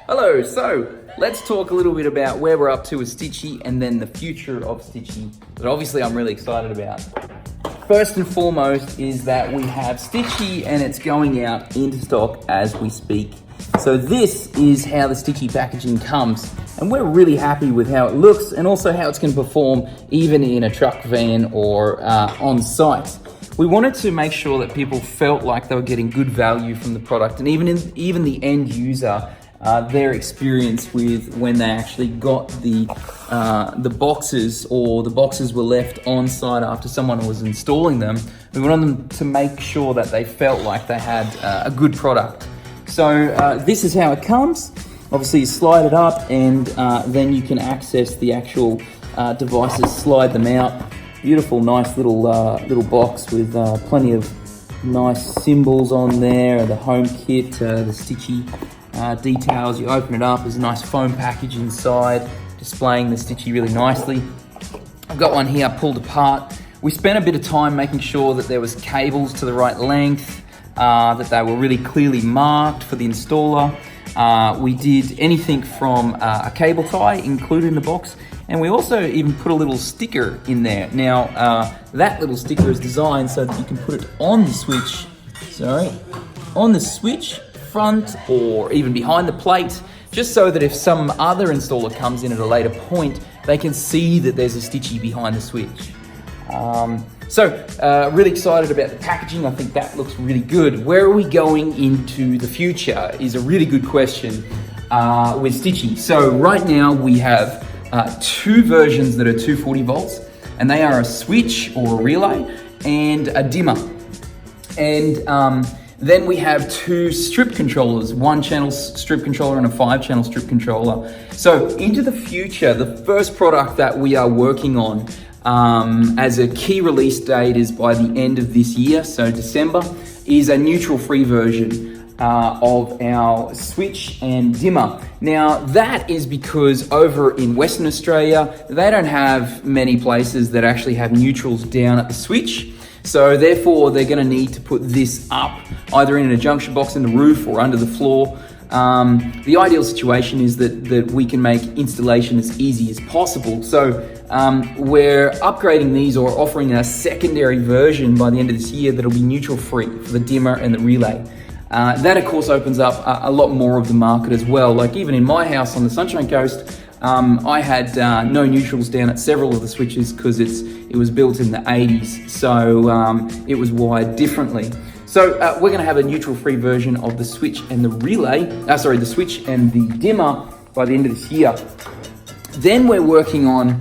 Hello, so let's talk a little bit about where we're up to with Stitchie and then the future of Stitchie that obviously I'm really excited about. First and foremost is that we have Stitchie and it's going out into stock as we speak. So this is how the Stitchie packaging comes, and we're really happy with how it looks and also how it's going to perform even in a truck van or on site. We wanted to make sure that people felt like they were getting good value from the product, and even the end user, their experience with when they actually got the boxes, or the boxes were left on site after someone was installing them. We wanted them to make sure that they felt like they had a good product. So this is how it comes. Obviously you slide it up and then you can access the actual devices, slide them out. Beautiful, nice little box with plenty of nice symbols on there, the home kit, the Stitchie details. You open it up, there's a nice foam package inside, displaying the Stitchie really nicely. I've got one here pulled apart. We spent a bit of time making sure that there was cables to the right length, that they were really clearly marked for the installer. We did anything from a cable tie included in the box, and we also even put a little sticker in there. Now, that little sticker is designed so that you can put it on the switch, on the switch front or even behind the plate, just so that if some other installer comes in at a later point, they can see that there's a Stitchie behind the switch. Really excited about the packaging. I think that looks really good. Where are we going into the future is a really good question with Stitchie. So right now we have two versions that are 240 volts, and they are a switch or a relay and a dimmer. And then we have two strip controllers, 1-channel strip controller and a 5-channel strip controller. So into the future, the first product that we are working on as a key release date is by the end of this year, so December, is a neutral-free version of our switch and dimmer. Now that is because over in Western Australia, they don't have many places that actually have neutrals down at the switch. So therefore they're gonna need to put this up either in a junction box in the roof or under the floor. The ideal situation is that we can make installation as easy as possible. So we're upgrading these or offering a secondary version by the end of this year that'll be neutral free for the dimmer and the relay. That of course opens up a lot more of the market as well. Like even in my house on the Sunshine Coast, I had no neutrals down at several of the switches because it was built in the 80s, so it was wired differently. So we're going to have a neutral-free version of the switch and the relay, the switch and the dimmer by the end of this year. Then we're working on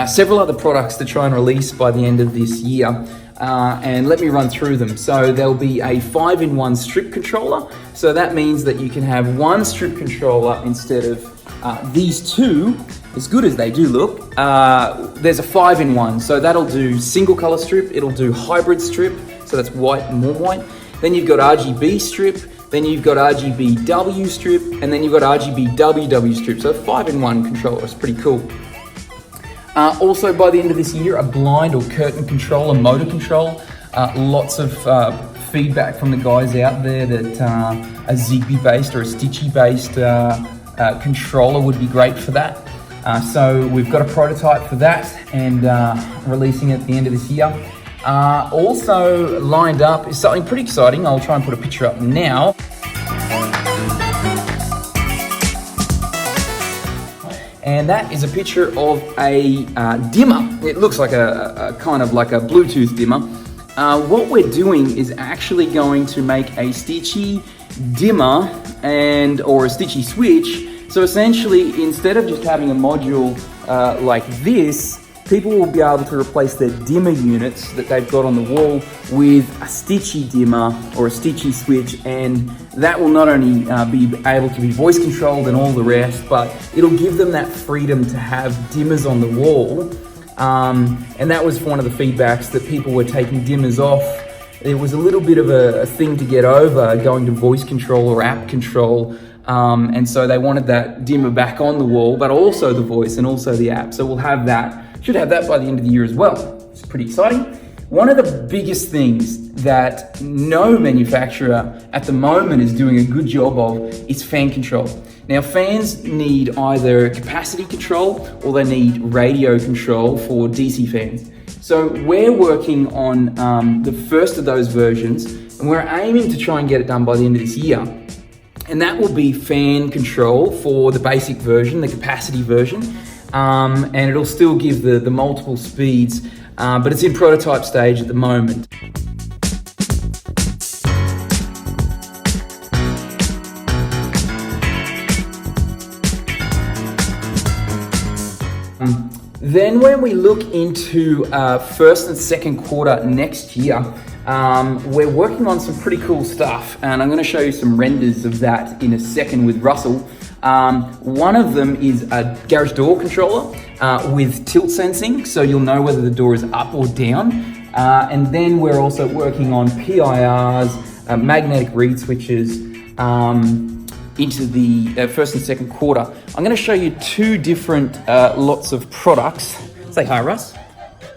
several other products to try and release by the end of this year. And let me run through them. So there'll be a 5-in-1 strip controller. So that means that you can have one strip controller instead of these two. As good as they do look, there's a 5-in-1. So that'll do single color strip, it'll do hybrid strip, so that's white and more white. Then you've got RGB strip, then you've got RGBW strip, and then you've got RGBWW strip. So a 5-in-1 controller is pretty cool. Also by the end of this year, a blind or curtain control, a motor control. Lots of feedback from the guys out there that a Zigbee based or a Stitchie based controller would be great for that. So we've got a prototype for that and releasing it at the end of this year. Also lined up is something pretty exciting. I'll try and put a picture up now. And that is a picture of a dimmer. It looks like a kind of like a Bluetooth dimmer. What we're doing is actually going to make a Stitchie dimmer or a Stitchie switch. So essentially, instead of just having a module like this, people will be able to replace their dimmer units that they've got on the wall with a Stitchie dimmer or a Stitchie switch, and that will not only be able to be voice controlled and all the rest, but it'll give them that freedom to have dimmers on the wall. And that was one of the feedbacks, that people were taking dimmers off. It was a little bit of a thing to get over, going to voice control or app control. And so they wanted that dimmer back on the wall, but also the voice and also the app. So we'll have that. Should have that by the end of the year as well. It's pretty exciting. One of the biggest things that no manufacturer at the moment is doing a good job of is fan control. Now, fans need either capacity control or they need radio control for DC fans. So we're working on the first of those versions, and we're aiming to try and get it done by the end of this year. And that will be fan control for the basic version, the capacity version, and it'll still give the multiple speeds, but it's in prototype stage at the moment. Then when we look into first and second quarter next year, we're working on some pretty cool stuff, and I'm going to show you some renders of that in a second with Russell. One of them is a garage door controller with tilt sensing, so you'll know whether the door is up or down. And then we're also working on PIRs, magnetic reed switches, into the first and second quarter. I'm going to show you two different lots of products. Say hi, Russ.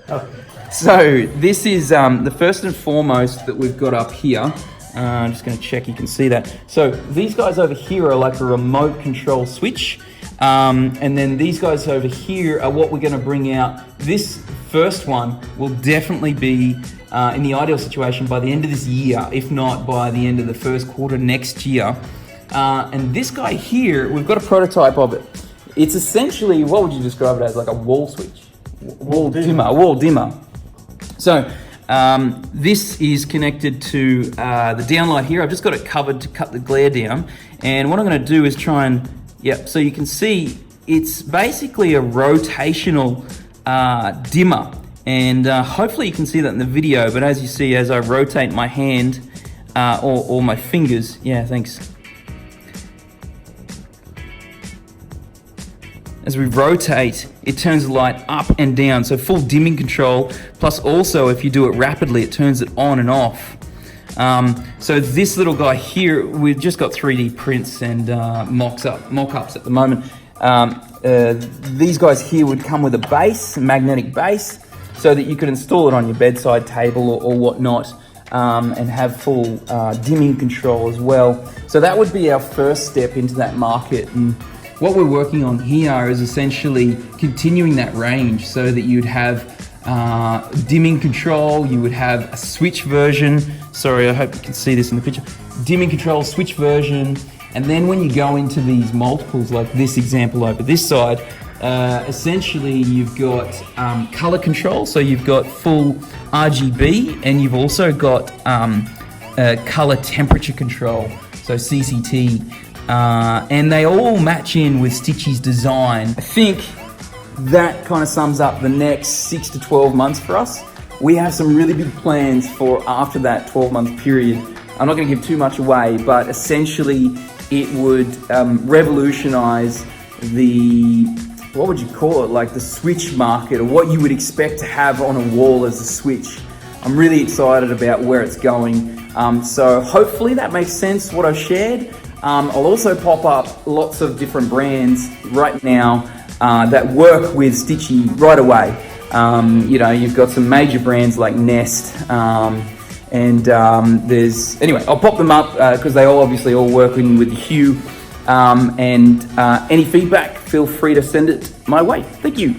Oh. So this is the first and foremost that we've got up here. I'm just going to check you can see that. So these guys over here are like a remote control switch. And then these guys over here are what we're going to bring out. This first one will definitely be in the ideal situation by the end of this year, if not by the end of the first quarter next year. And this guy here, we've got a prototype of it. It's essentially, what would you describe it as? Like a wall switch? Wall dimmer. So this is connected to the downlight here. I've just got it covered to cut the glare down. And what I'm going to do is try and, so you can see it's basically a rotational dimmer. And hopefully you can see that in the video. But as you see, as I rotate my hand or my fingers, thanks. As we rotate, it turns the light up and down, so full dimming control, plus also if you do it rapidly, it turns it on and off. So this little guy here, we've just got 3D prints and mock-ups at the moment. These guys here would come with a base, a magnetic base, so that you could install it on your bedside table or whatnot, and have full dimming control as well. So that would be our first step into that market. And what we're working on here is essentially continuing that range so that you'd have dimming control, you would have a switch version. Sorry, I hope you can see this in the picture. Dimming control, switch version, and then when you go into these multiples, like this example over this side, essentially you've got color control, so you've got full RGB, and you've also got color temperature control, so CCT. And they all match in with Stitchy's design. I think that kind of sums up the next 6 to 12 months for us. We have some really big plans for after that 12-month period. I'm not going to give too much away, but essentially it would revolutionize the, what would you call it, like the switch market, or what you would expect to have on a wall as a switch. I'm really excited about where it's going. So hopefully that makes sense, what I've shared. I'll also pop up lots of different brands right now that work with Stitchy right away. You've got some major brands like Nest, and anyway, I'll pop them up because they obviously all work with Hue. And any feedback, feel free to send it my way. Thank you.